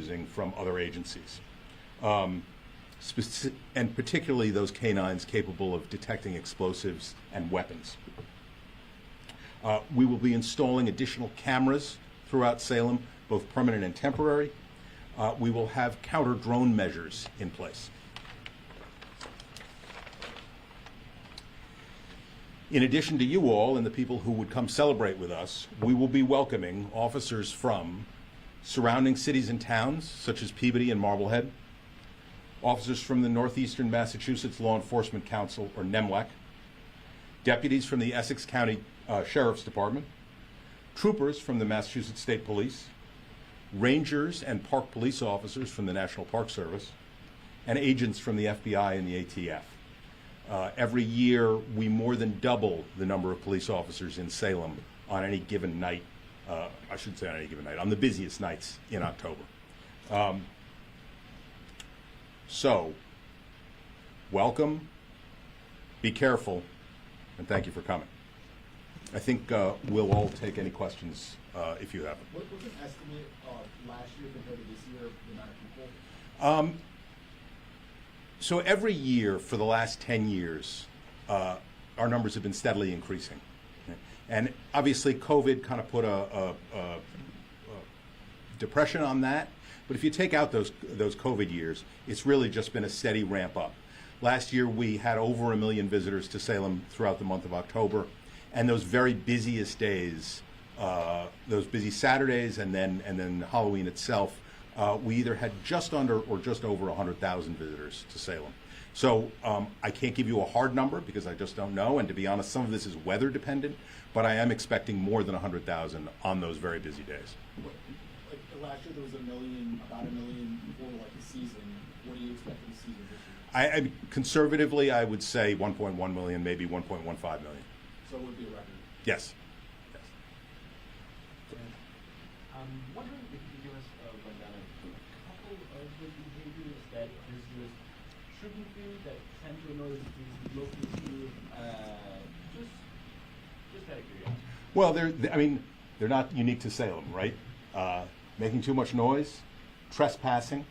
using from other agencies, and particularly those canines capable of detecting explosives and weapons. We will be installing additional cameras throughout Salem, both permanent and temporary. We will have counter-drone measures in place. In addition to you all and the people who would come celebrate with us, we will be welcoming officers from surrounding cities and towns, such as Peabody and Marblehead, officers from the Northeastern Massachusetts Law Enforcement Council, or NEMLEC, deputies from the Essex County Sheriff's Department, troopers from the Massachusetts State Police, rangers and park police officers from the National Park Service, and agents from the FBI and the ATF. Every year, we more than double the number of police officers in Salem on any given night. I should say on any given night, on the busiest nights in October. So, welcome, be careful, and thank you for coming. I think we'll all take any questions if you have them. What was an estimate last year compared to this year, the amount of people? So every year for the last 10 years, our numbers have been steadily increasing. And obviously COVID kind of put a depression on that. But if you take out those COVID years, it's really just been a steady ramp up. Last year we had over 1 million visitors to Salem throughout the month of October. And those very busiest days, those busy Saturdays and then Halloween itself, we either had just under or just over 100,000 visitors to Salem. So I can't give you a hard number because I just don't know. And to be honest, some of this is weather dependent, but I am expecting more than 100,000 on those very busy days. Like last year there was about 1 million before like the season. What do you expect for the season this year? Conservatively, I would say 1.1 million, maybe 1.15 million. So it would be a record? Yes. I'm wondering if you could give us a rundown of a couple of the behaviors that visitors shouldn't do that tend to annoy the local community, just out of curiosity. Well, they're not unique to Salem, right? Making too much noise, trespassing.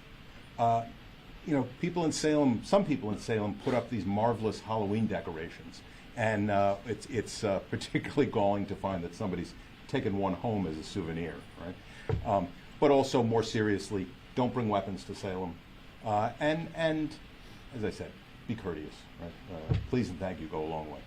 People in Salem, some people in Salem put up these marvelous Halloween decorations. And it's particularly galling to find that somebody's taken one home as a souvenir, right? But also, more seriously, don't bring weapons to Salem. And as I said, be courteous, right? Please and thank you go a long way.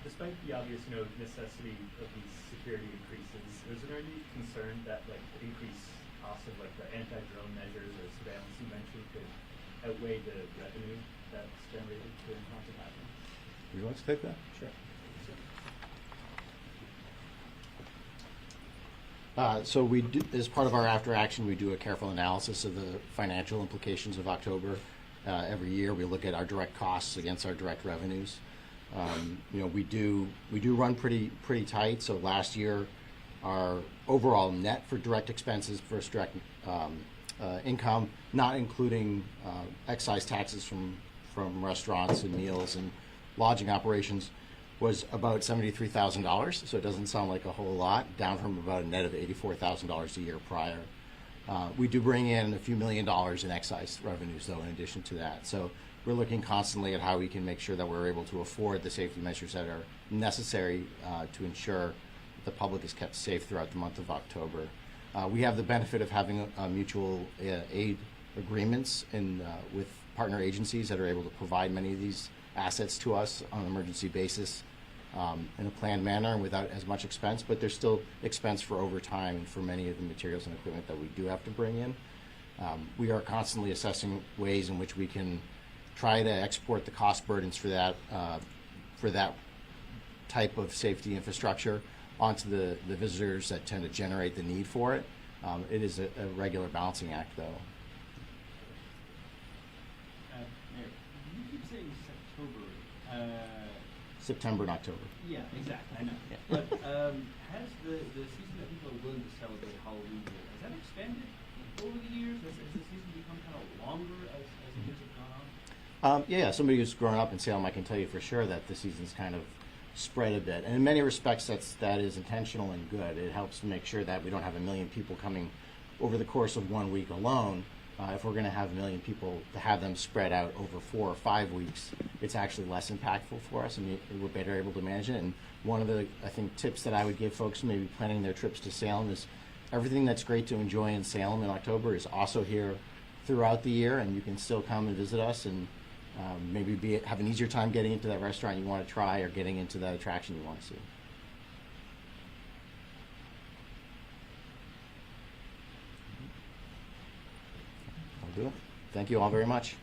Despite the obvious, necessity of these security increases, is there any concern that the increased cost of the anti-drone measures or surveillance you mentioned could outweigh the revenue that's generated during haunted happenings? Would you like to take that? Sure. So we do, as part of our after action, we do a careful analysis of the financial implications of October. Every year we look at our direct costs against our direct revenues. We do run pretty tight. So last year, our overall net for direct expenses versus direct income, not including excise taxes from restaurants and meals and lodging operations, was about $73,000. So it doesn't sound like a whole lot, down from about a net of $84,000 a year prior. We do bring in a few $1 million in excise revenues, though, in addition to that. So we're looking constantly at how we can make sure that we're able to afford the safety measures that are necessary to ensure the public is kept safe throughout the month of October. We have the benefit of having mutual aid agreements with partner agencies that are able to provide many of these assets to us on an emergency basis in a planned manner and without as much expense, but there's still expense for overtime and for many of the materials and equipment that we do have to bring in. We are constantly assessing ways in which we can try to export the cost burdens for that type of safety infrastructure onto the visitors that tend to generate the need for it. It is a regular balancing act, though. Mayor, you keep saying September. September and October. Yeah, exactly. I know. Yeah. But has the season that people are willing to celebrate Halloween with, has that expanded over the years? Has the season become kind of longer as the years have gone on? Yeah, somebody who's grown up in Salem, I can tell you for sure that the season's kind of spread a bit. And in many respects, that is intentional and good. It helps to make sure that we don't have 1 million people coming over the course of 1 week alone. If we're going to have 1 million people, to have them spread out over 4 or 5 weeks, it's actually less impactful for us, and we're better able to manage it. And one of the, I think, tips that I would give folks maybe planning their trips to Salem is everything that's great to enjoy in Salem in October is also here throughout the year, and you can still come and visit us and maybe have an easier time getting into that restaurant you want to try or getting into that attraction you want to see. I'll do it. Thank you all very much.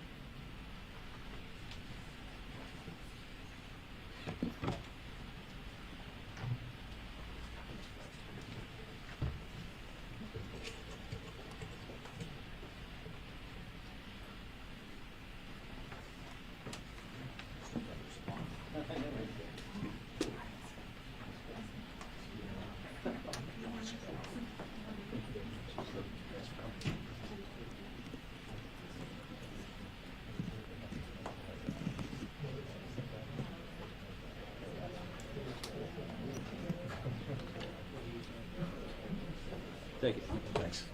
Thank you. Thanks.